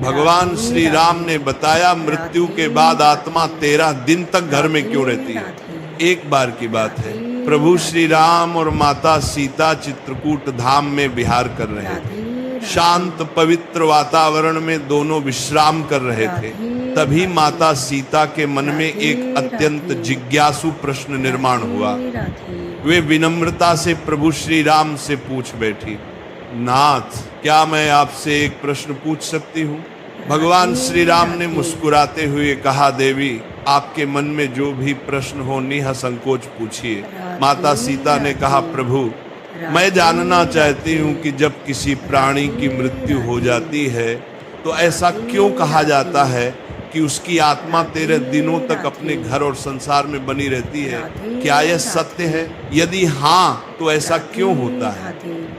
भगवान श्री राम ने बताया मृत्यु के बाद आत्मा 13 दिन तक घर में क्यों रहती है। एक बार की बात है, प्रभु श्री राम और माता सीता चित्रकूट धाम में विहार कर रहे थे। शांत पवित्र वातावरण में दोनों विश्राम कर रहे थे। तभी माता सीता के मन में एक अत्यंत जिज्ञासु प्रश्न निर्माण हुआ। वे विनम्रता से प्रभु श्री राम से पूछ बैठी, नाथ, क्या मैं आपसे एक प्रश्न पूछ सकती हूँ? भगवान श्री राम ने मुस्कुराते हुए कहा, देवी, आपके मन में जो भी प्रश्न हो निसंकोच पूछिए। माता सीता ने कहा, प्रभु, मैं जानना चाहती हूँ कि जब किसी प्राणी की मृत्यु हो जाती है तो ऐसा क्यों कहा जाता है कि उसकी आत्मा 13 दिनों तक अपने घर और संसार में बनी रहती है? क्या यह सत्य है? यदि हाँ, तो ऐसा क्यों होता है?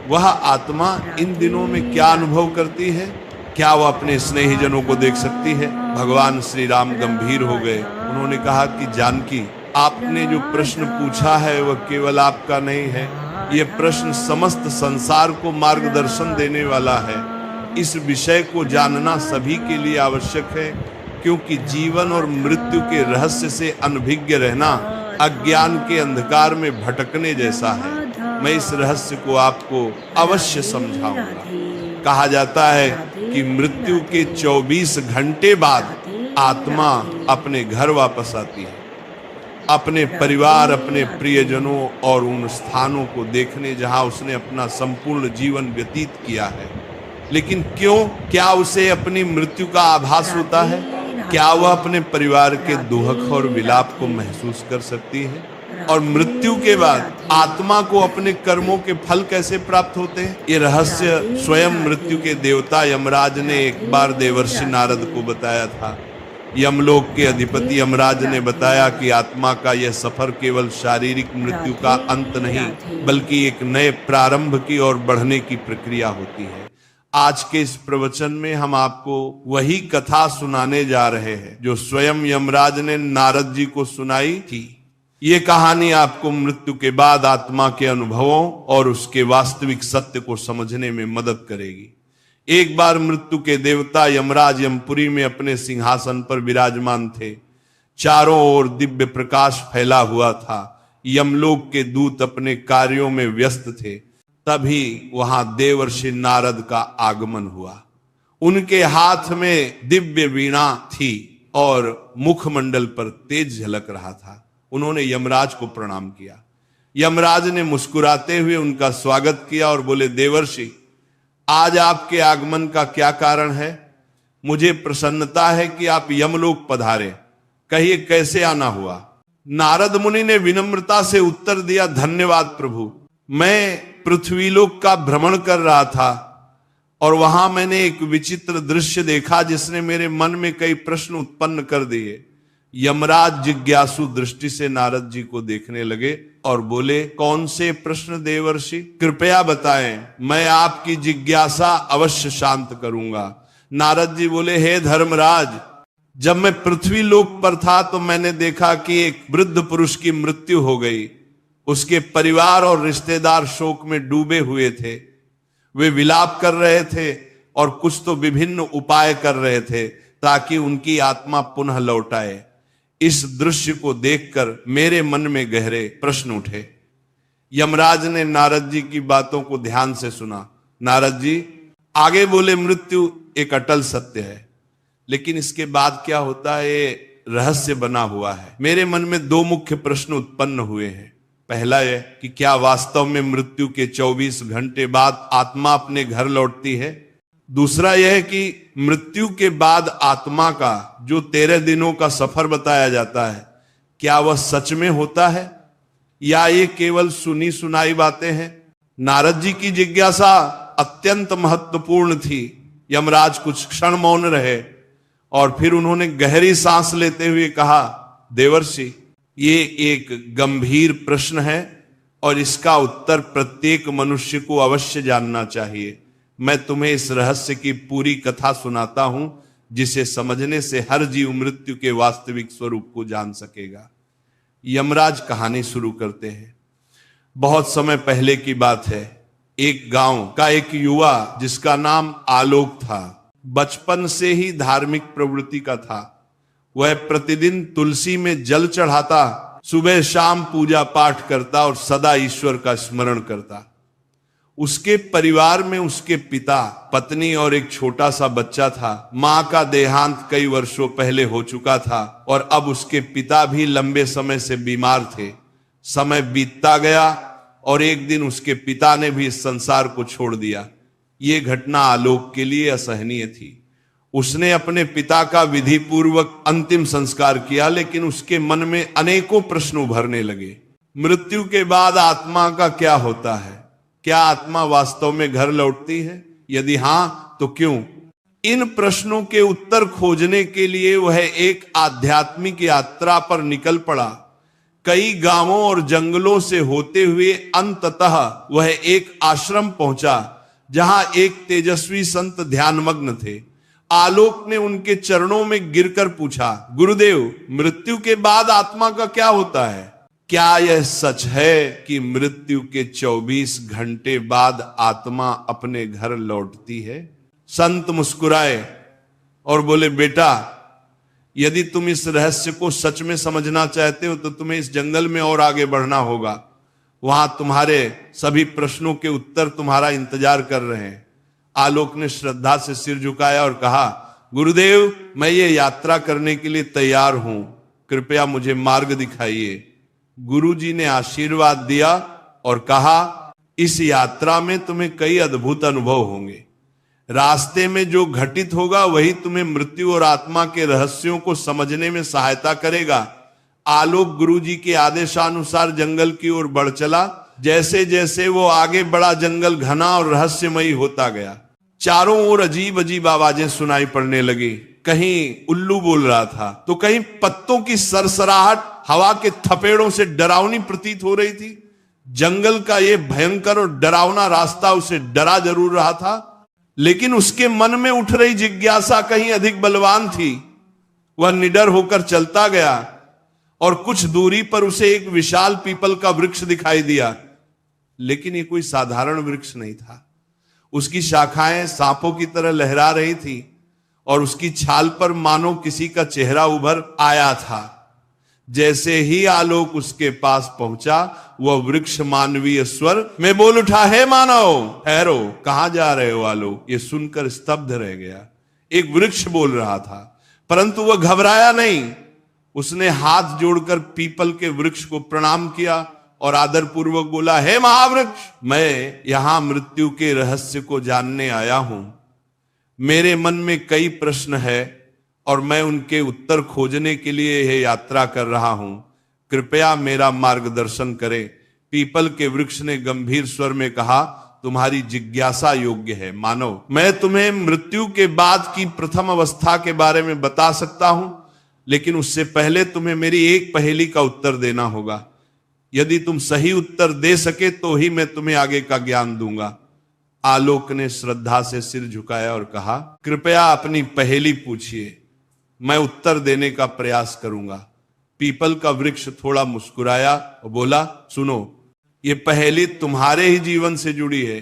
वह आत्मा इन दिनों में क्या अनुभव करती है? क्या वह अपने स्नेहीजनों को देख सकती है? भगवान श्री राम गंभीर हो गए। उन्होंने कहा कि जानकी, आपने जो प्रश्न पूछा है वह केवल आपका नहीं है, यह प्रश्न समस्त संसार को मार्गदर्शन देने वाला है। इस विषय को जानना सभी के लिए आवश्यक है, क्योंकि जीवन और मृत्यु के रहस्य से अनभिज्ञ रहना अज्ञान के अंधकार में भटकने जैसा है। मैं इस रहस्य को आपको अवश्य समझाऊंगा। कहा जाता है कि मृत्यु के 24 घंटे बाद आत्मा अपने घर वापस आती है, अपने परिवार, अपने प्रियजनों और उन स्थानों को देखने जहां उसने अपना संपूर्ण जीवन व्यतीत किया है। लेकिन क्यों? क्या उसे अपनी मृत्यु का आभास होता है? क्या वह अपने परिवार के दुख और विलाप को महसूस कर सकती है? और मृत्यु के बाद आत्मा को अपने कर्मों के फल कैसे प्राप्त होते हैं? ये रहस्य स्वयं मृत्यु के देवता यमराज ने एक बार देवर्षि नारद को बताया था। यमलोक के अधिपति यमराज ने बताया कि आत्मा का यह सफर केवल शारीरिक मृत्यु का अंत नहीं, बल्कि एक नए प्रारंभ की ओर बढ़ने की प्रक्रिया होती है। आज के इस प्रवचन में हम आपको वही कथा सुनाने जा रहे हैं जो स्वयं यमराज ने नारद जी को सुनाई थी। ये कहानी आपको मृत्यु के बाद आत्मा के अनुभवों और उसके वास्तविक सत्य को समझने में मदद करेगी। एक बार मृत्यु के देवता यमराज यमपुरी में अपने सिंहासन पर विराजमान थे। चारों ओर दिव्य प्रकाश फैला हुआ था। यमलोक के दूत अपने कार्यों में व्यस्त थे। तभी वहां देवर्षि नारद का आगमन हुआ। उनके हाथ में दिव्य वीणा थी और मुखमंडल पर तेज झलक रहा था। उन्होंने यमराज को प्रणाम किया। यमराज ने मुस्कुराते हुए उनका स्वागत किया और बोले, देवर्षि, आज आपके आगमन का क्या कारण है? मुझे प्रसन्नता है कि आप यमलोक पधारे। कहिए, कैसे आना हुआ? नारद मुनि ने विनम्रता से उत्तर दिया, धन्यवाद प्रभु। मैं पृथ्वीलोक का भ्रमण कर रहा था और वहां मैंने एक विचित्र दृश्य देखा जिसने मेरे मन में कई प्रश्न उत्पन्न कर दिए। यमराज जिज्ञासु दृष्टि से नारद जी को देखने लगे और बोले, कौन से प्रश्न देवर्षि? कृपया बताएं, मैं आपकी जिज्ञासा अवश्य शांत करूंगा। नारद जी बोले, हे धर्मराज, जब मैं पृथ्वी लोक पर था तो मैंने देखा कि एक वृद्ध पुरुष की मृत्यु हो गई। उसके परिवार और रिश्तेदार शोक में डूबे हुए थे। वे विलाप कर रहे थे और कुछ तो विभिन्न उपाय कर रहे थे ताकि उनकी आत्मा पुनः लौट आए। इस दृश्य को देखकर मेरे मन में गहरे प्रश्न उठे। यमराज ने नारद जी की बातों को ध्यान से सुना। नारद जी आगे बोले, मृत्यु एक अटल सत्य है, लेकिन इसके बाद क्या होता है ये रहस्य बना हुआ है। मेरे मन में 2 मुख्य प्रश्न उत्पन्न हुए हैं। पहला यह कि क्या वास्तव में मृत्यु के 24 घंटे बाद आत्मा अपने घर लौटती है? दूसरा यह कि मृत्यु के बाद आत्मा का जो 13 दिनों का सफर बताया जाता है, क्या वह सच में होता है या ये केवल सुनी सुनाई बातें हैं? नारद जी की जिज्ञासा अत्यंत महत्वपूर्ण थी। यमराज कुछ क्षण मौन रहे और फिर उन्होंने गहरी सांस लेते हुए कहा, देवर्षि, ये एक गंभीर प्रश्न है और इसका उत्तर प्रत्येक मनुष्य को अवश्य जानना चाहिए। मैं तुम्हें इस रहस्य की पूरी कथा सुनाता हूं, जिसे समझने से हर जीव मृत्यु के वास्तविक स्वरूप को जान सकेगा। यमराज कहानी शुरू करते हैं। बहुत समय पहले की बात है। एक गांव का एक युवा जिसका नाम आलोक था, बचपन से ही धार्मिक प्रवृत्ति का था। वह प्रतिदिन तुलसी में जल चढ़ाता, सुबह शाम पूजा पाठ करता और सदा ईश्वर का स्मरण करता। उसके परिवार में उसके पिता, पत्नी और एक छोटा सा बच्चा था। मां का देहांत कई वर्षों पहले हो चुका था और अब उसके पिता भी लंबे समय से बीमार थे। समय बीतता गया और एक दिन उसके पिता ने भी इस संसार को छोड़ दिया। ये घटना आलोक के लिए असहनीय थी। उसने अपने पिता का विधि पूर्वक अंतिम संस्कार किया, लेकिन उसके मन में अनेकों प्रश्न उभरने लगे। मृत्यु के बाद आत्मा का क्या होता है? क्या आत्मा वास्तव में घर लौटती है? यदि हां तो क्यों? इन प्रश्नों के उत्तर खोजने के लिए वह एक आध्यात्मिक यात्रा पर निकल पड़ा। कई गांवों और जंगलों से होते हुए अंततः वह एक आश्रम पहुंचा जहां एक तेजस्वी संत ध्यानमग्न थे। आलोक ने उनके चरणों में गिरकर पूछा, गुरुदेव, मृत्यु के बाद आत्मा का क्या होता है? क्या यह सच है कि मृत्यु के 24 घंटे बाद आत्मा अपने घर लौटती है? संत मुस्कुराए और बोले, बेटा, यदि तुम इस रहस्य को सच में समझना चाहते हो तो तुम्हें इस जंगल में और आगे बढ़ना होगा। वहां तुम्हारे सभी प्रश्नों के उत्तर तुम्हारा इंतजार कर रहे हैं। आलोक ने श्रद्धा से सिर झुकाया और कहा, गुरुदेव, मैं ये यात्रा करने के लिए तैयार हूं, कृपया मुझे मार्ग दिखाइए। गुरुजी ने आशीर्वाद दिया और कहा, इस यात्रा में तुम्हें कई अद्भुत अनुभव होंगे। रास्ते में जो घटित होगा वही तुम्हें मृत्यु और आत्मा के रहस्यों को समझने में सहायता करेगा। आलोक गुरुजी के आदेशानुसार जंगल की ओर बढ़ चला। जैसे जैसे वो आगे बढ़ा, जंगल घना और रहस्यमयी होता गया। चारों ओर अजीब अजीब आवाजें सुनाई पड़ने लगी। कहीं उल्लू बोल रहा था तो कहीं पत्तों की सरसराहट हवा के थपेड़ों से डरावनी प्रतीत हो रही थी। जंगल का ये भयंकर और डरावना रास्ता उसे डरा जरूर रहा था, लेकिन उसके मन में उठ रही जिज्ञासा कहीं अधिक बलवान थी। वह निडर होकर चलता गया और कुछ दूरी पर उसे एक विशाल पीपल का वृक्ष दिखाई दिया, लेकिन ये कोई साधारण वृक्ष नहीं था। उसकी शाखाएं सांपों की तरह लहरा रही थी और उसकी छाल पर मानो किसी का चेहरा उभर आया था। जैसे ही आलोक उसके पास पहुंचा, वह वृक्ष मानवीय स्वर में बोल उठा, हे मानव, ठहरो, कहां जा रहे हो आलोक? ये सुनकर स्तब्ध रह गया। एक वृक्ष बोल रहा था, परंतु वह घबराया नहीं। उसने हाथ जोड़कर पीपल के वृक्ष को प्रणाम किया और आदरपूर्वक बोला, हे महावृक्ष, मैं यहां मृत्यु के रहस्य को जानने आया हूं। मेरे मन में कई प्रश्न है और मैं उनके उत्तर खोजने के लिए यह यात्रा कर रहा हूं। कृपया मेरा मार्गदर्शन करें। पीपल के वृक्ष ने गंभीर स्वर में कहा, तुम्हारी जिज्ञासा योग्य है मानव। मैं तुम्हें मृत्यु के बाद की प्रथम अवस्था के बारे में बता सकता हूं, लेकिन उससे पहले तुम्हें मेरी एक पहेली का उत्तर देना होगा। यदि तुम सही उत्तर दे सके तो ही मैं तुम्हें आगे का ज्ञान दूंगा। आलोक ने श्रद्धा से सिर झुकाया और कहा, कृपया अपनी पहेली पूछिए, मैं उत्तर देने का प्रयास करूंगा। पीपल का वृक्ष थोड़ा मुस्कुराया और बोला, सुनो, ये पहेली तुम्हारे ही जीवन से जुड़ी है।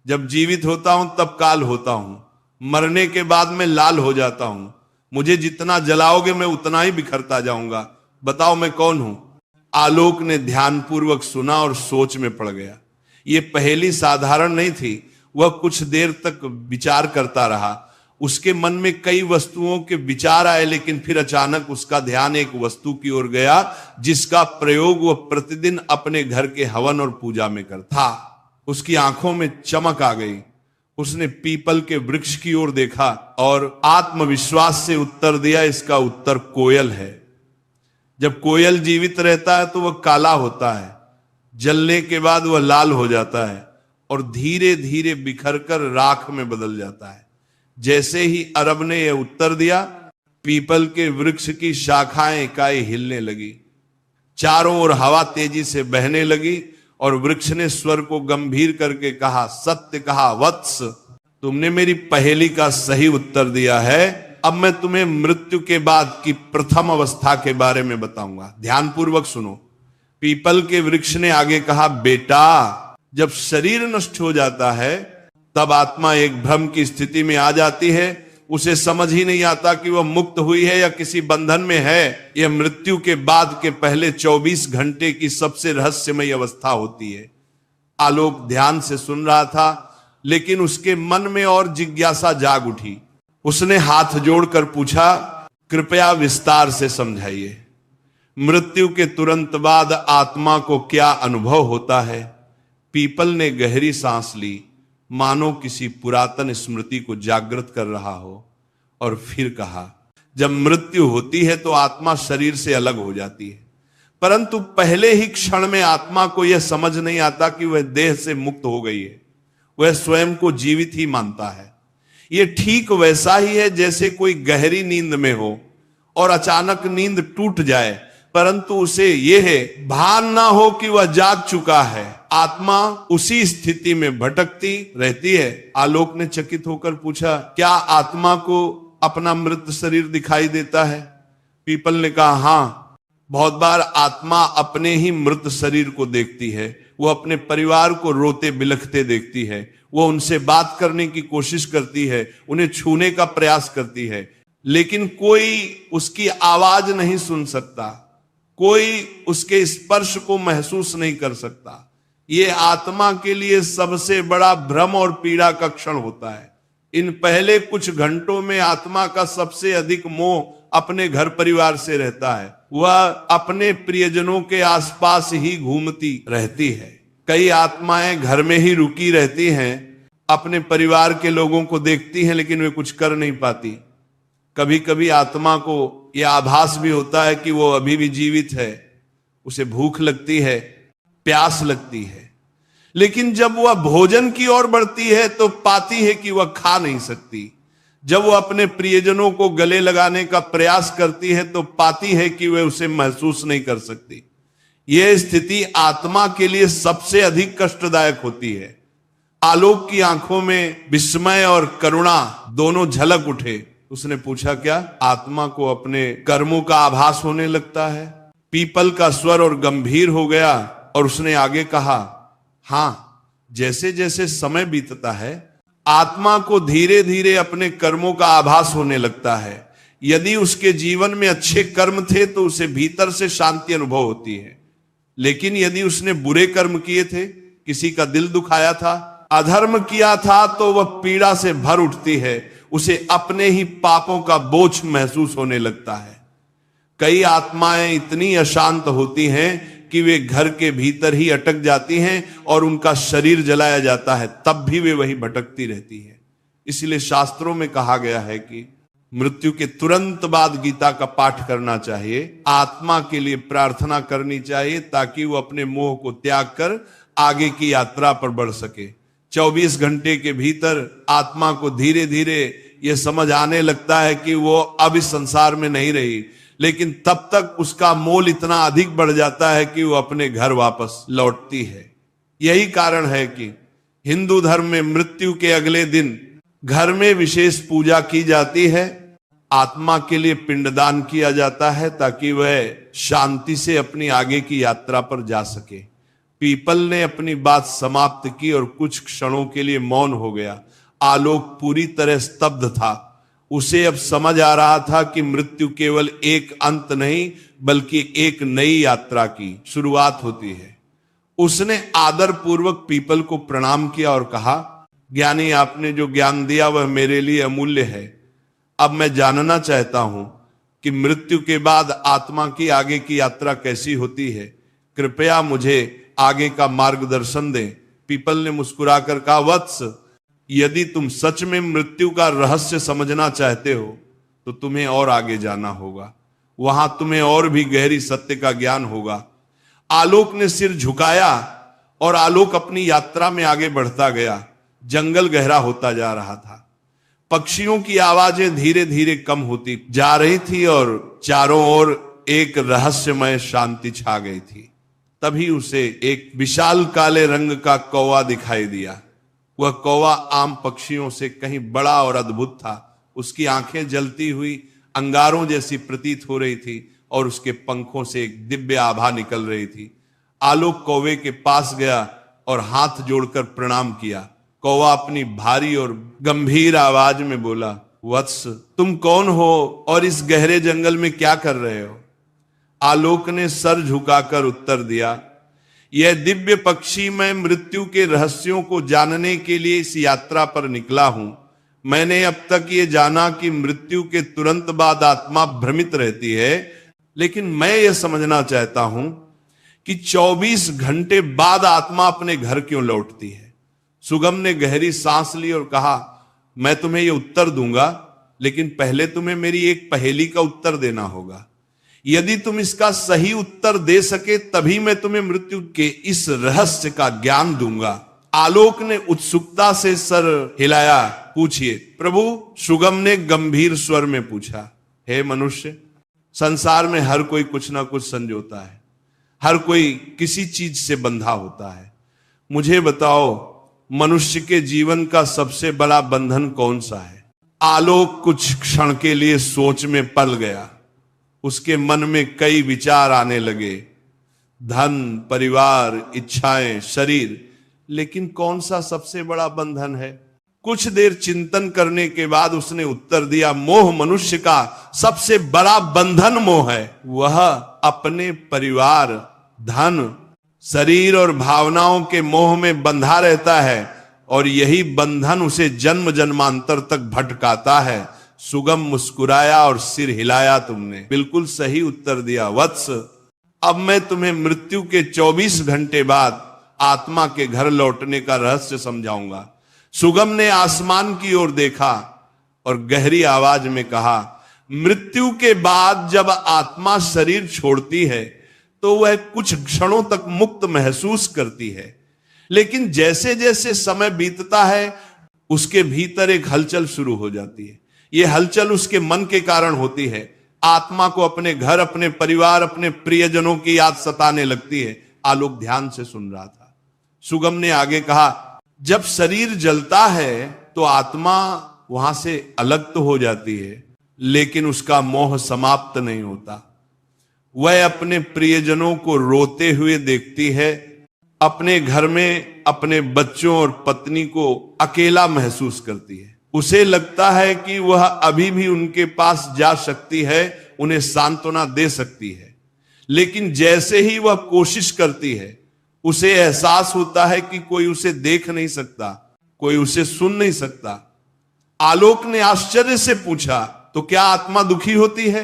जब जीवित होता हूं तब काल होता हूं, मरने के बाद मैं लाल हो जाता हूं। मुझे जितना जलाओगे मैं उतना ही बिखरता जाऊंगा। बताओ मैं कौन हूं? आलोक ने ध्यानपूर्वक सुना और सोच में पड़ गया। ये पहेली साधारण नहीं थी। वह कुछ देर तक विचार करता रहा। उसके मन में कई वस्तुओं के विचार आए, लेकिन फिर अचानक उसका ध्यान एक वस्तु की ओर गया जिसका प्रयोग वह प्रतिदिन अपने घर के हवन और पूजा में करता। उसकी आंखों में चमक आ गई। उसने पीपल के वृक्ष की ओर देखा और आत्मविश्वास से उत्तर दिया, इसका उत्तर कोयल है। जब कोयल जीवित रहता है तो वह काला होता है, जलने के बाद वह लाल हो जाता है और धीरे धीरे बिखरकर राख में बदल जाता है। जैसे ही अरब ने यह उत्तर दिया, पीपल के वृक्ष की शाखाएं इकाई हिलने लगी। चारों ओर हवा तेजी से बहने लगी और वृक्ष ने स्वर को गंभीर करके कहा, सत्य कहा वत्स, तुमने मेरी पहेली का सही उत्तर दिया है। अब मैं तुम्हें मृत्यु के बाद की प्रथम अवस्था के बारे में बताऊंगा, ध्यानपूर्वक सुनो। पीपल के वृक्ष ने आगे कहा, बेटा, जब शरीर नष्ट हो जाता है तब आत्मा एक भ्रम की स्थिति में आ जाती है उसे समझ ही नहीं आता कि वह मुक्त हुई है या किसी बंधन में है। यह मृत्यु के बाद के पहले 24 घंटे की सबसे रहस्यमय अवस्था होती है। आलोक ध्यान से सुन रहा था, लेकिन उसके मन में और जिज्ञासा जाग उठी। उसने हाथ जोड़कर पूछा, कृपया विस्तार से समझाइए, मृत्यु के तुरंत बाद आत्मा को क्या अनुभव होता है? पीपल ने गहरी सांस ली, मानो किसी पुरातन स्मृति को जागृत कर रहा हो, और फिर कहा, जब मृत्यु होती है तो आत्मा शरीर से अलग हो जाती है, परंतु पहले ही क्षण में आत्मा को यह समझ नहीं आता कि वह देह से मुक्त हो गई है। वह स्वयं को जीवित ही मानता है। यह ठीक वैसा ही है जैसे कोई गहरी नींद में हो और अचानक नींद टूट जाए, परंतु उसे यह भान ना हो कि वह जाग चुका है। आत्मा उसी स्थिति में भटकती रहती है। आलोक ने चकित होकर पूछा, क्या आत्मा को अपना मृत शरीर दिखाई देता है? पीपल ने कहा, हां, बहुत बार आत्मा अपने ही मृत शरीर को देखती है। वो अपने परिवार को रोते बिलखते देखती है। वो उनसे बात करने की कोशिश करती है, उन्हें छूने का प्रयास करती है, लेकिन कोई उसकी आवाज नहीं सुन सकता, कोई उसके स्पर्श को महसूस नहीं कर सकता। ये आत्मा के लिए सबसे बड़ा भ्रम और पीड़ा का क्षण होता है। इन पहले कुछ घंटों में आत्मा का सबसे अधिक मोह अपने घर परिवार से रहता है। वह अपने प्रियजनों के आसपास ही घूमती रहती है। कई आत्माएं घर में ही रुकी रहती हैं, अपने परिवार के लोगों को देखती हैं, लेकिन वे कुछ कर नहीं पाती। कभी कभी आत्मा को यह आभास भी होता है कि वो अभी भी जीवित है, उसे भूख लगती है, प्यास लगती है, लेकिन जब वह भोजन की ओर बढ़ती है तो पाती है कि वह खा नहीं सकती। जब वह अपने प्रियजनों को गले लगाने का प्रयास करती है तो पाती है कि वह उसे महसूस नहीं कर सकती। यह स्थिति आत्मा के लिए सबसे अधिक कष्टदायक होती है। आलोक की आंखों में विस्मय और करुणा दोनों झलक उठे। उसने पूछा, क्या आत्मा को अपने कर्मों का आभास होने लगता है? पीपल का स्वर और गंभीर हो गया और उसने आगे कहा, हां, जैसे जैसे समय बीतता है आत्मा को धीरे धीरे अपने कर्मों का आभास होने लगता है। यदि उसके जीवन में अच्छे कर्म थे तो उसे भीतर से शांति अनुभव होती है, लेकिन यदि उसने बुरे कर्म किए थे, किसी का दिल दुखाया था, अधर्म किया था, तो वह पीड़ा से भर उठती है। उसे अपने ही पापों का बोझ महसूस होने लगता है। कई आत्माएं इतनी अशांत होती हैं कि वे घर के भीतर ही अटक जाती हैं और उनका शरीर जलाया जाता है, तब भी वे वही भटकती रहती हैं। इसलिए शास्त्रों में कहा गया है कि मृत्यु के तुरंत बाद गीता का पाठ करना चाहिए, आत्मा के लिए प्रार्थना करनी चाहिए, ताकि वो अपने मोह को त्याग कर आगे की यात्रा पर बढ़ सके। 24 घंटे के भीतर आत्मा को धीरे धीरे यह समझ आने लगता है कि वो अब इस संसार में नहीं रही, लेकिन तब तक उसका मोल इतना अधिक बढ़ जाता है कि वो अपने घर वापस लौटती है। यही कारण है कि हिंदू धर्म में मृत्यु के अगले दिन घर में विशेष पूजा की जाती है, आत्मा के लिए पिंडदान किया जाता है, ताकि वह शांति से अपनी आगे की यात्रा पर जा सके। पीपल ने अपनी बात समाप्त की और कुछ क्षणों के लिए मौन हो गया। आलोक पूरी तरह स्तब्ध था। उसे अब समझ आ रहा था कि मृत्यु केवल एक अंत नहीं, बल्कि एक नई यात्रा की शुरुआत होती है। उसने आदर पूर्वक पीपल को प्रणाम किया और कहा, ज्ञानी, आपने जो ज्ञान दिया वह मेरे लिए अमूल्य है। अब मैं जानना चाहता हूं कि मृत्यु के बाद आत्मा की आगे की यात्रा कैसी होती है। कृपया मुझे आगे का मार्गदर्शन दें। पीपल ने मुस्कुराकर कहा, वत्स, यदि तुम सच में मृत्यु का रहस्य समझना चाहते हो तो तुम्हें और आगे जाना होगा। वहां तुम्हें और भी गहरी सत्य का ज्ञान होगा। आलोक ने सिर झुकाया और आलोक अपनी यात्रा में आगे बढ़ता गया। जंगल गहरा होता जा रहा था। पक्षियों की आवाजें धीरे धीरे कम होती जा रही थी और चारों ओर एक रहस्यमय शांति छा गई थी। तभी उसे एक विशाल काले रंग का कौवा दिखाई दिया। वह कौवा आम पक्षियों से कहीं बड़ा और अद्भुत था। उसकी आंखें जलती हुई अंगारों जैसी प्रतीत हो रही थी और उसके पंखों से एक दिव्य आभा निकल रही थी। आलोक कौवे के पास गया और हाथ जोड़कर प्रणाम किया। कौवा अपनी भारी और गंभीर आवाज में बोला, वत्स, तुम कौन हो और इस गहरे जंगल में क्या कर रहे हो? आलोक ने सर झुकाकर उत्तर दिया, यह दिव्य पक्षी, मैं मृत्यु के रहस्यों को जानने के लिए इस यात्रा पर निकला हूं। मैंने अब तक ये जाना कि मृत्यु के तुरंत बाद आत्मा भ्रमित रहती है, लेकिन मैं यह समझना चाहता हूं कि 24 घंटे बाद आत्मा अपने घर क्यों लौटती है। सुगम ने गहरी सांस ली और कहा, मैं तुम्हें यह उत्तर दूंगा, लेकिन पहले तुम्हें मेरी एक पहेली का उत्तर देना होगा। यदि तुम इसका सही उत्तर दे सके तभी मैं तुम्हें मृत्यु के इस रहस्य का ज्ञान दूंगा। आलोक ने उत्सुकता से सर हिलाया। पूछिए प्रभु, सुगम ने गंभीर स्वर में पूछा। हे मनुष्य, संसार में हर कोई कुछ ना कुछ संजोता है, हर कोई किसी चीज से बंधा होता है। मुझे बताओ, मनुष्य के जीवन का सबसे बड़ा बंधन कौन सा है? आलोक कुछ क्षण के लिए सोच में पल गया। उसके मन में कई विचार आने लगे, धन, परिवार, इच्छाएं, शरीर, लेकिन कौन सा सबसे बड़ा बंधन है? कुछ देर चिंतन करने के बाद उसने उत्तर दिया, मोह मनुष्य का सबसे बड़ा बंधन मोह है। वह अपने परिवार, धन, शरीर और भावनाओं के मोह में बंधा रहता है और यही बंधन उसे जन्म जन्मांतर तक भटकाता है। सुगम मुस्कुराया और सिर हिलाया। तुमने बिल्कुल सही उत्तर दिया वत्स। अब मैं तुम्हें मृत्यु के 24 घंटे बाद आत्मा के घर लौटने का रहस्य समझाऊंगा। सुगम ने आसमान की ओर देखा और गहरी आवाज में कहा, मृत्यु के बाद जब आत्मा शरीर छोड़ती है तो वह कुछ क्षणों तक मुक्त महसूस करती है, लेकिन जैसे जैसे समय बीतता है उसके भीतर एक हलचल शुरू हो जाती है। यह हलचल उसके मन के कारण होती है। आत्मा को अपने घर, अपने परिवार, अपने प्रियजनों की याद सताने लगती है। आलोक ध्यान से सुन रहा था। सुगम ने आगे कहा, जब शरीर जलता है तो आत्मा वहां से अलग तो हो जाती है, लेकिन उसका मोह समाप्त नहीं होता। वह अपने प्रियजनों को रोते हुए देखती है, अपने घर में अपने बच्चों और पत्नी को अकेला महसूस करती है। उसे लगता है कि वह अभी भी उनके पास जा सकती है, उन्हें सांत्वना दे सकती है, लेकिन जैसे ही वह कोशिश करती है उसे एहसास होता है कि कोई उसे देख नहीं सकता, कोई उसे सुन नहीं सकता। आलोक ने आश्चर्य से पूछा, तो क्या आत्मा दुखी होती है?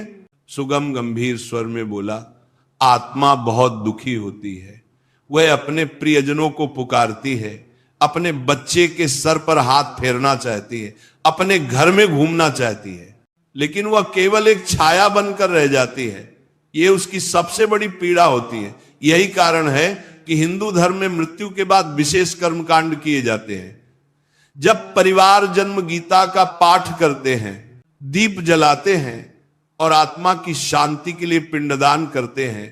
सुगम गंभीर स्वर में बोला, आत्मा बहुत दुखी होती है। वह अपने प्रियजनों को पुकारती है, अपने बच्चे के सर पर हाथ फेरना चाहती है, अपने घर में घूमना चाहती है, लेकिन वह केवल एक छाया बनकर रह जाती है। यह उसकी सबसे बड़ी पीड़ा होती है। यही कारण है कि हिंदू धर्म में मृत्यु के बाद विशेष कर्मकांड किए जाते हैं। जब परिवार जन्म गीता का पाठ करते हैं, दीप जलाते हैं और आत्मा की शांति के लिए पिंडदान करते हैं,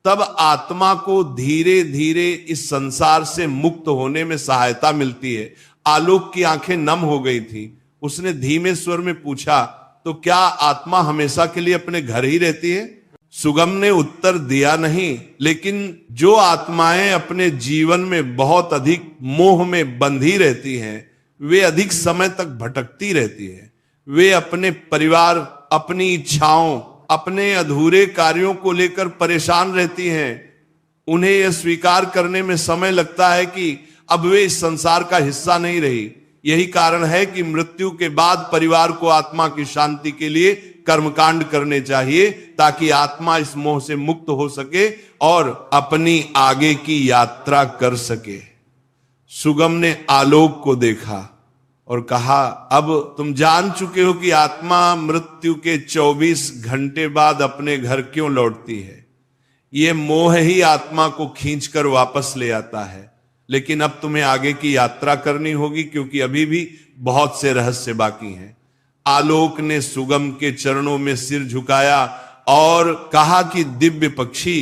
तब आत्मा को धीरे धीरे इस संसार से मुक्त होने में सहायता मिलती है। आलोक की आंखें नम हो गई थी। उसने धीमे स्वर में पूछा, तो क्या आत्मा हमेशा के लिए अपने घर ही रहती है? सुगम ने उत्तर दिया नहीं, लेकिन जो आत्माएं अपने जीवन में बहुत अधिक मोह में बंधी रहती हैं, वे अधिक समय तक भटकती रहती है। वे अपने परिवार, अपनी इच्छाओं, अपने अधूरे कार्यों को लेकर परेशान रहती हैं। उन्हें यह स्वीकार करने में समय लगता है कि अब वे इस संसार का हिस्सा नहीं रही। यही कारण है कि मृत्यु के बाद परिवार को आत्मा की शांति के लिए कर्मकांड करने चाहिए, ताकि आत्मा इस मोह से मुक्त हो सके और अपनी आगे की यात्रा कर सके। सुगम ने आलोक को देखा और कहा, अब तुम जान चुके हो कि आत्मा मृत्यु के 24 घंटे बाद अपने घर क्यों लौटती है। यह मोह ही आत्मा को खींचकर वापस ले आता है। लेकिन अब तुम्हें आगे की यात्रा करनी होगी, क्योंकि अभी भी बहुत से रहस्य बाकी हैं। आलोक ने सुगम के चरणों में सिर झुकाया और कहा कि दिव्य पक्षी,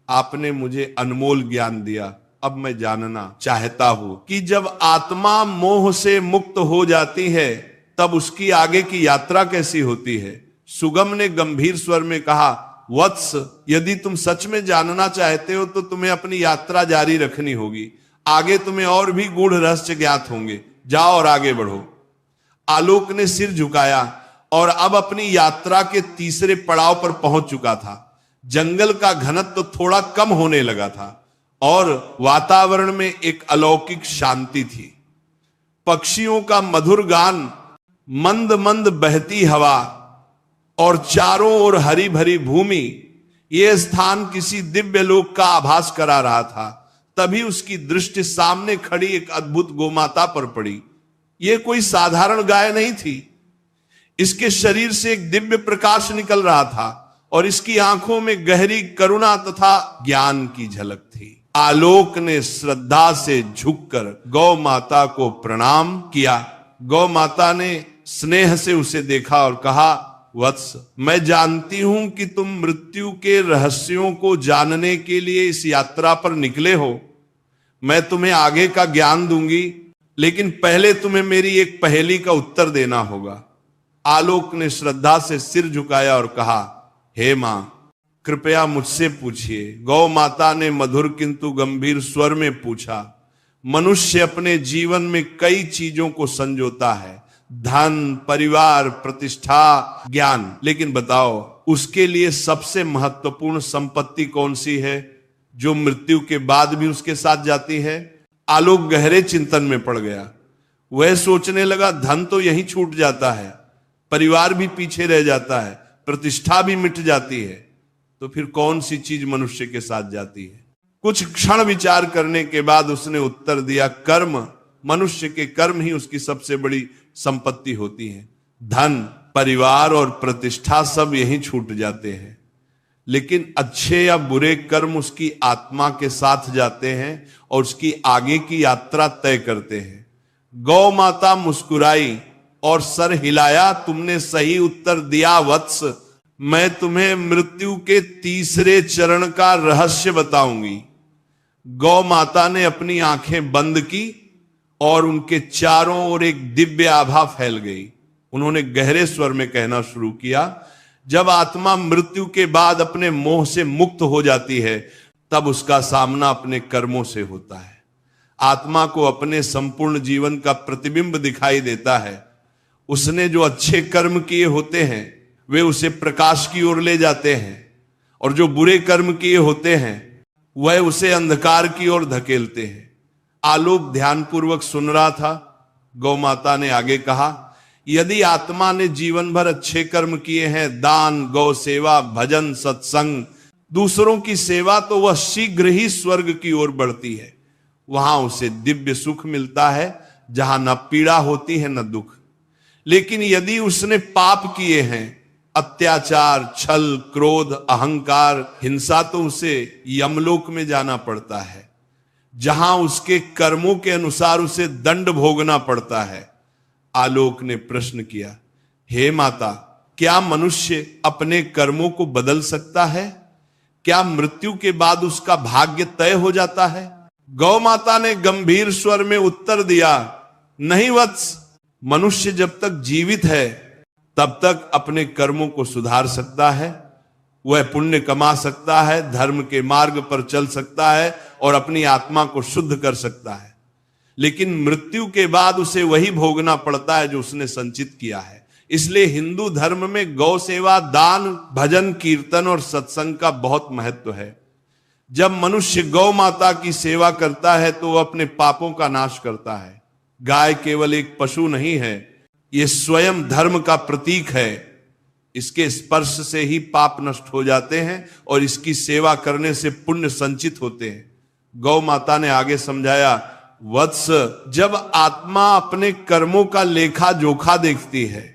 आपने मुझे अनमोल ज्ञान दिया। अब मैं जानना चाहता हूं कि जब आत्मा मोह से मुक्त हो जाती है तब उसकी आगे की यात्रा कैसी होती है। सुगम ने गंभीर स्वर में कहा, वत्स, यदि तुम सच में जानना चाहते हो तो तुम्हें अपनी यात्रा जारी रखनी होगी। आगे तुम्हें और भी गूढ़ रहस्य ज्ञात होंगे। जाओ और आगे बढ़ो। आलोक ने सिर झुकाया और अब अपनी यात्रा के तीसरे पड़ाव पर पहुंच चुका था। जंगल का घनत्व तो थोड़ा कम होने लगा था और वातावरण में एक अलौकिक शांति थी। पक्षियों का मधुर गान, मंद मंद बहती हवा और चारों ओर हरी भरी भूमि, यह स्थान किसी दिव्य लोक का आभास करा रहा था। तभी उसकी दृष्टि सामने खड़ी एक अद्भुत गोमाता पर पड़ी। यह कोई साधारण गाय नहीं थी। इसके शरीर से एक दिव्य प्रकाश निकल रहा था और इसकी आंखों में गहरी करुणा तथा ज्ञान की झलक थी। आलोक ने श्रद्धा से झुककर गौ माता को प्रणाम किया। गौ माता ने स्नेह से उसे देखा और कहा, वत्स, मैं जानती हूं कि तुम मृत्यु के रहस्यों को जानने के लिए इस यात्रा पर निकले हो। मैं तुम्हें आगे का ज्ञान दूंगी, लेकिन पहले तुम्हें मेरी एक पहेली का उत्तर देना होगा। आलोक ने श्रद्धा से सिर झुकाया और कहा, हे मां, कृपया मुझसे पूछिए। गौ माता ने मधुर किंतु गंभीर स्वर में पूछा। मनुष्य अपने जीवन में कई चीजों को संजोता है, धन, परिवार, प्रतिष्ठा, ज्ञान, लेकिन बताओ उसके लिए सबसे महत्वपूर्ण संपत्ति कौन सी है जो मृत्यु के बाद भी उसके साथ जाती है? आलोक गहरे चिंतन में पड़ गया। वह सोचने लगा, धन तो यहीं छूट जाता है, परिवार भी पीछे रह जाता है, प्रतिष्ठा भी मिट जाती है, तो फिर कौन सी चीज मनुष्य के साथ जाती है? कुछ क्षण विचार करने के बाद उसने उत्तर दिया, कर्म। मनुष्य के कर्म ही उसकी सबसे बड़ी संपत्ति होती है। धन, परिवार और प्रतिष्ठा सब यहीं छूट जाते हैं, लेकिन अच्छे या बुरे कर्म उसकी आत्मा के साथ जाते हैं और उसकी आगे की यात्रा तय करते हैं। गौ माता मुस्कुराई और सर हिलाया, तुमने सही उत्तर दिया वत्स। मैं तुम्हें मृत्यु के तीसरे चरण का रहस्य बताऊंगी। गौ माता ने अपनी आंखें बंद की और उनके चारों ओर एक दिव्य आभा फैल गई। उन्होंने गहरे स्वर में कहना शुरू किया, जब आत्मा मृत्यु के बाद अपने मोह से मुक्त हो जाती है, तब उसका सामना अपने कर्मों से होता है। आत्मा को अपने संपूर्ण जीवन का प्रतिबिंब दिखाई देता है। उसने जो अच्छे कर्म किए होते हैं वे उसे प्रकाश की ओर ले जाते हैं, और जो बुरे कर्म किए होते हैं वह उसे अंधकार की ओर धकेलते हैं। आलोक ध्यानपूर्वक सुन रहा था। गौ माता ने आगे कहा, यदि आत्मा ने जीवन भर अच्छे कर्म किए हैं, दान, गौ सेवा, भजन, सत्संग, दूसरों की सेवा, तो वह शीघ्र ही स्वर्ग की ओर बढ़ती है। वहां उसे दिव्य सुख मिलता है जहां न पीड़ा होती है न दुख। लेकिन यदि उसने पाप किए हैं, अत्याचार, छल, क्रोध, अहंकार, हिंसा, तो उसे यमलोक में जाना पड़ता है, जहां उसके कर्मों के अनुसार उसे दंड भोगना पड़ता है। आलोक ने प्रश्न किया, हे माता, क्या मनुष्य अपने कर्मों को बदल सकता है? क्या मृत्यु के बाद उसका भाग्य तय हो जाता है? गौ माता ने गंभीर स्वर में उत्तर दिया, नहीं वत्स, मनुष्य जब तक जीवित है तब तक अपने कर्मों को सुधार सकता है, वह पुण्य कमा सकता है, धर्म के मार्ग पर चल सकता है और अपनी आत्मा को शुद्ध कर सकता है। लेकिन मृत्यु के बाद उसे वही भोगना पड़ता है जो उसने संचित किया है। इसलिए हिंदू धर्म में गौ सेवा, दान, भजन, कीर्तन और सत्संग का बहुत महत्व है। जब मनुष्य गौ माता की सेवा करता है तो वह अपने पापों का नाश करता है। गाय केवल एक पशु नहीं है, यह स्वयं धर्म का प्रतीक है। इसके स्पर्श से ही पाप नष्ट हो जाते हैं और इसकी सेवा करने से पुण्य संचित होते हैं। गौ माता ने आगे समझाया, वत्स, जब आत्मा अपने कर्मों का लेखा जोखा देखती है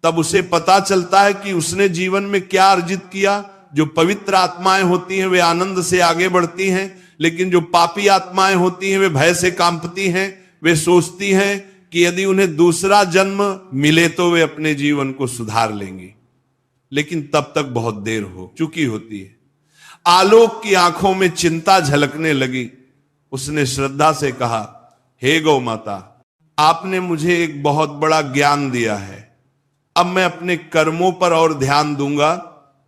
तब उसे पता चलता है कि उसने जीवन में क्या अर्जित किया। जो पवित्र आत्माएं होती हैं वे आनंद से आगे बढ़ती हैं, लेकिन जो पापी आत्माएं होती हैं वे भय से कांपती हैं। वे सोचती हैं कि यदि उन्हें दूसरा जन्म मिले तो वे अपने जीवन को सुधार लेंगी, लेकिन तब तक बहुत देर हो चुकी होती है। आलोक की आंखों में चिंता झलकने लगी। उसने श्रद्धा से कहा, हे गौ माता, आपने मुझे एक बहुत बड़ा ज्ञान दिया है। अब मैं अपने कर्मों पर और ध्यान दूंगा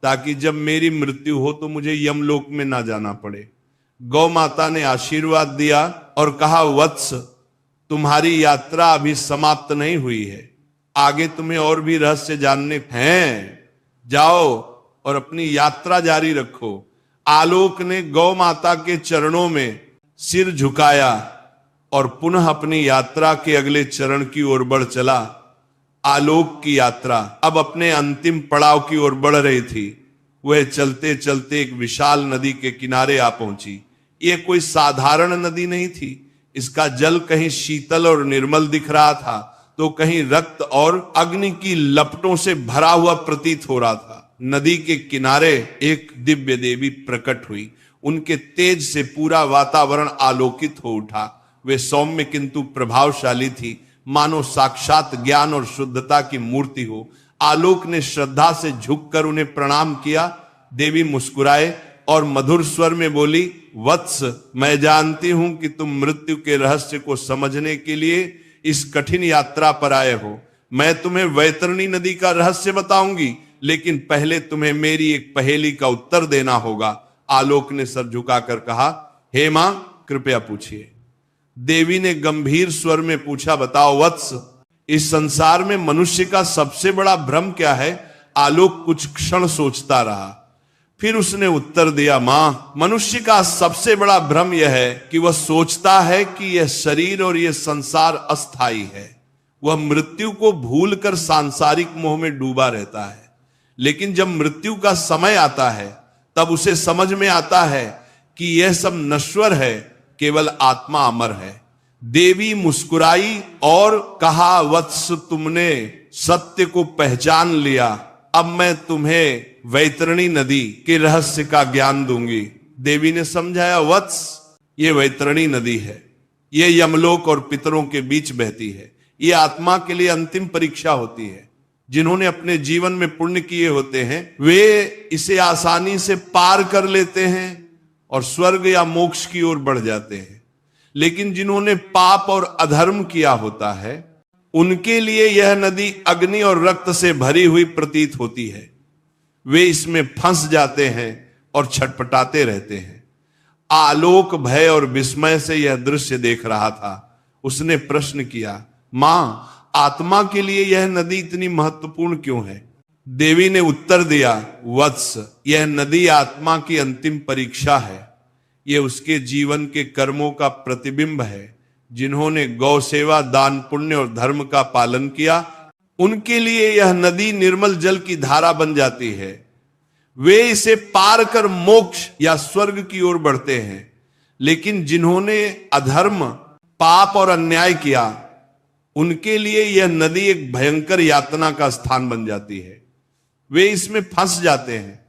ताकि जब मेरी मृत्यु हो तो मुझे यमलोक में ना जाना पड़े। गौ माता ने आशीर्वाद दिया और कहा, वत्स, तुम्हारी यात्रा अभी समाप्त नहीं हुई है। आगे तुम्हें और भी रहस्य जानने हैं, जाओ और अपनी यात्रा जारी रखो। आलोक ने गौ माता के चरणों में सिर झुकाया और पुनः अपनी यात्रा के अगले चरण की ओर बढ़ चला। आलोक की यात्रा अब अपने अंतिम पड़ाव की ओर बढ़ रही थी। वह चलते चलते एक विशाल नदी के किनारे आ पहुंची। यह कोई साधारण नदी नहीं थी। इसका जल कहीं शीतल और निर्मल दिख रहा था, तो कहीं रक्त और अग्नि की लपटों से भरा हुआ प्रतीत हो रहा था। नदी के किनारे एक दिव्य देवी प्रकट हुई। उनके तेज से पूरा वातावरण आलोकित हो उठा। वे सौम्य किंतु प्रभावशाली थी, मानो साक्षात ज्ञान और शुद्धता की मूर्ति हो। आलोक ने श्रद्धा से झुककर उन्हें प्रणाम किया। देवी मुस्कुराए और मधुर स्वर में बोली, वत्स, मैं जानती हूं कि तुम मृत्यु के रहस्य को समझने के लिए इस कठिन यात्रा पर आए हो। मैं तुम्हें वैतरणी नदी का रहस्य बताऊंगी, लेकिन पहले तुम्हें मेरी एक पहेली का उत्तर देना होगा। आलोक ने सर झुकाकर कहा, हे मां, कृपया पूछिए। देवी ने गंभीर स्वर में पूछा, बताओ वत्स, इस संसार में मनुष्य का सबसे बड़ा भ्रम क्या है? आलोक कुछ क्षण सोचता रहा, फिर उसने उत्तर दिया, मां, मनुष्य का सबसे बड़ा भ्रम यह है कि वह सोचता है कि यह शरीर और यह संसार अस्थाई है। वह मृत्यु को भूलकर सांसारिक मोह में डूबा रहता है। लेकिन जब मृत्यु का समय आता है, तब उसे समझ में आता है कि यह सब नश्वर है, केवल आत्मा अमर है। देवी मुस्कुराई और कहा, वत्स, तुमने सत्य को पहचान लिया। अब मैं तुम्हें वैतरणी नदी के रहस्य का ज्ञान दूंगी। देवी ने समझाया, वत्स, ये वैतरणी नदी है। ये यमलोक और पितरों के बीच बहती है। ये आत्मा के लिए अंतिम परीक्षा होती है। जिन्होंने अपने जीवन में पुण्य किए होते हैं, वे इसे आसानी से पार कर लेते हैं और स्वर्ग या मोक्ष की ओर बढ़ जाते हैं। लेकिन जिन्होंने पाप और अधर्म किया होता है, उनके लिए यह नदी अग्नि और रक्त से भरी हुई प्रतीत होती है। वे इसमें फंस जाते हैं और छटपटाते रहते हैं। आलोक भय और विस्मय से यह दृश्य देख रहा था। उसने प्रश्न किया, मां, आत्मा के लिए यह नदी इतनी महत्वपूर्ण क्यों है? देवी ने उत्तर दिया, वत्स, यह नदी आत्मा की अंतिम परीक्षा है। यह उसके जीवन के कर्मों का प्रतिबिंब है। जिन्होंने गौ सेवा, दान, पुण्य और धर्म का पालन किया, उनके लिए यह नदी निर्मल जल की धारा बन जाती है। वे इसे पार कर मोक्ष या स्वर्ग की ओर बढ़ते हैं। लेकिन जिन्होंने अधर्म, पाप और अन्याय किया, उनके लिए यह नदी एक भयंकर यातना का स्थान बन जाती है। वे इसमें फंस जाते हैं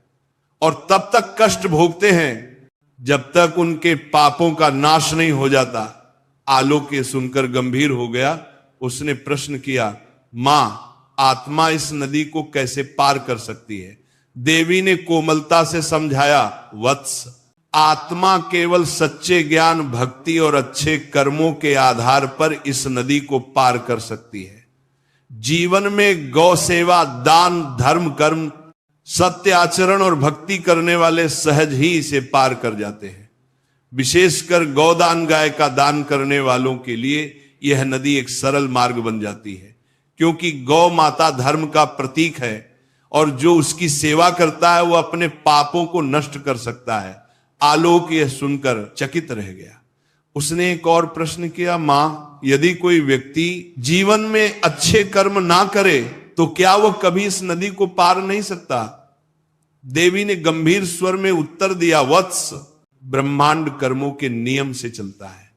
और तब तक कष्ट भोगते हैं जब तक उनके पापों का नाश नहीं हो जाता। आलोक ये सुनकर गंभीर हो गया। उसने प्रश्न किया, मां, आत्मा इस नदी को कैसे पार कर सकती है? देवी ने कोमलता से समझाया, वत्स, आत्मा केवल सच्चे ज्ञान, भक्ति और अच्छे कर्मों के आधार पर इस नदी को पार कर सकती है। जीवन में गौ सेवा, दान, धर्म, कर्म, सत्य आचरण और भक्ति करने वाले सहज ही इसे पार कर जाते हैं। विशेषकर गौदान, गाय का दान करने वालों के लिए यह नदी एक सरल मार्ग बन जाती है, क्योंकि गौ माता धर्म का प्रतीक है और जो उसकी सेवा करता है, वह अपने पापों को नष्ट कर सकता है। आलोक यह सुनकर चकित रह गया। उसने एक और प्रश्न किया, मां, यदि कोई व्यक्ति जीवन में अच्छे कर्म ना करे, तो क्या वह कभी इस नदी को पार नहीं सकता? देवी ने गंभीर स्वर में उत्तर दिया, वत्स, ब्रह्मांड कर्मों के नियम से चलता है।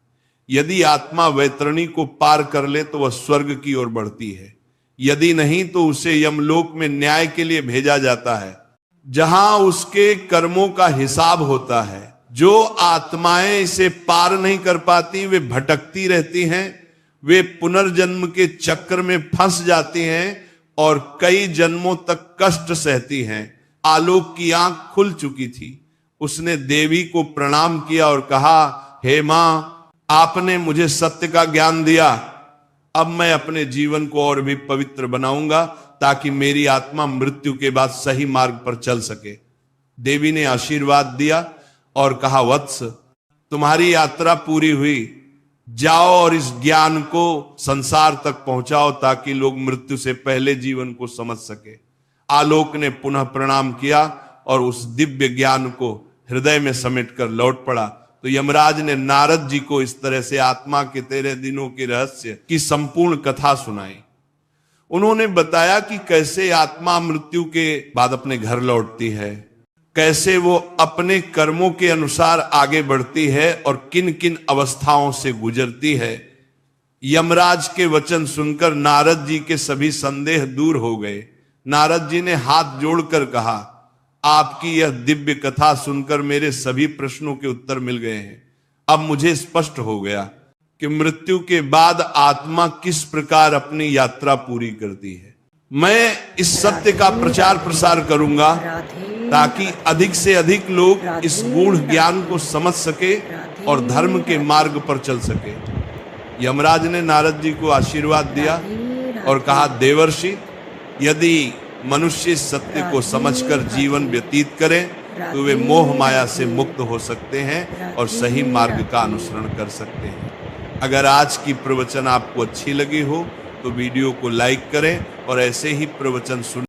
यदि आत्मा वैतरणी को पार कर ले तो वह स्वर्ग की ओर बढ़ती है। यदि नहीं तो उसे यमलोक में न्याय के लिए भेजा जाता है, जहां उसके कर्मों का हिसाब होता है। जो आत्माएं इसे पार नहीं कर पाती, वे भटकती रहती हैं। वे पुनर्जन्म के चक्र में फंस जाती हैं और कई जन्मों तक कष्ट सहती हैं। आलोक की आंख खुल चुकी थी। उसने देवी को प्रणाम किया और कहा, हे मां, आपने मुझे सत्य का ज्ञान दिया। अब मैं अपने जीवन को और भी पवित्र बनाऊंगा, ताकि मेरी आत्मा मृत्यु के बाद सही मार्ग पर चल सके। देवी ने आशीर्वाद दिया और कहा, वत्स, तुम्हारी यात्रा पूरी हुई। जाओ और इस ज्ञान को संसार तक पहुंचाओ ताकि लोग मृत्यु से पहले जीवन को समझ सके। आलोक ने पुनः प्रणाम किया और उस दिव्य ज्ञान को हृदय में समेटकर लौट पड़ा। तो यमराज ने नारद जी को इस तरह से आत्मा के 13 दिनों के रहस्य की संपूर्ण कथा सुनाई। उन्होंने बताया कि कैसे आत्मा मृत्यु के बाद अपने घर लौटती है, कैसे वो अपने कर्मों के अनुसार आगे बढ़ती है और किन किन अवस्थाओं से गुजरती है। यमराज के वचन सुनकर नारद जी के सभी संदेह दूर हो गए। नारद जी ने हाथ जोड़कर कहा, आपकी यह दिव्य कथा सुनकर मेरे सभी प्रश्नों के उत्तर मिल गए हैं। अब मुझे स्पष्ट हो गया कि मृत्यु के बाद आत्मा किस प्रकार अपनी यात्रा पूरी करती है। मैं इस सत्य का प्रचार प्रसार करूंगा ताकि अधिक से अधिक लोग इस गूढ़ ज्ञान को समझ सके और धर्म के मार्ग पर चल सके। यमराज ने नारद जी को आशीर्वाद दिया और कहा, देवर्षि, यदि मनुष्य इस सत्य को समझकर जीवन व्यतीत करें तो वे मोह माया से मुक्त हो सकते हैं और सही मार्ग का अनुसरण कर सकते हैं। अगर आज की प्रवचन आपको अच्छी लगी हो तो वीडियो को लाइक करें और ऐसे ही प्रवचन सुन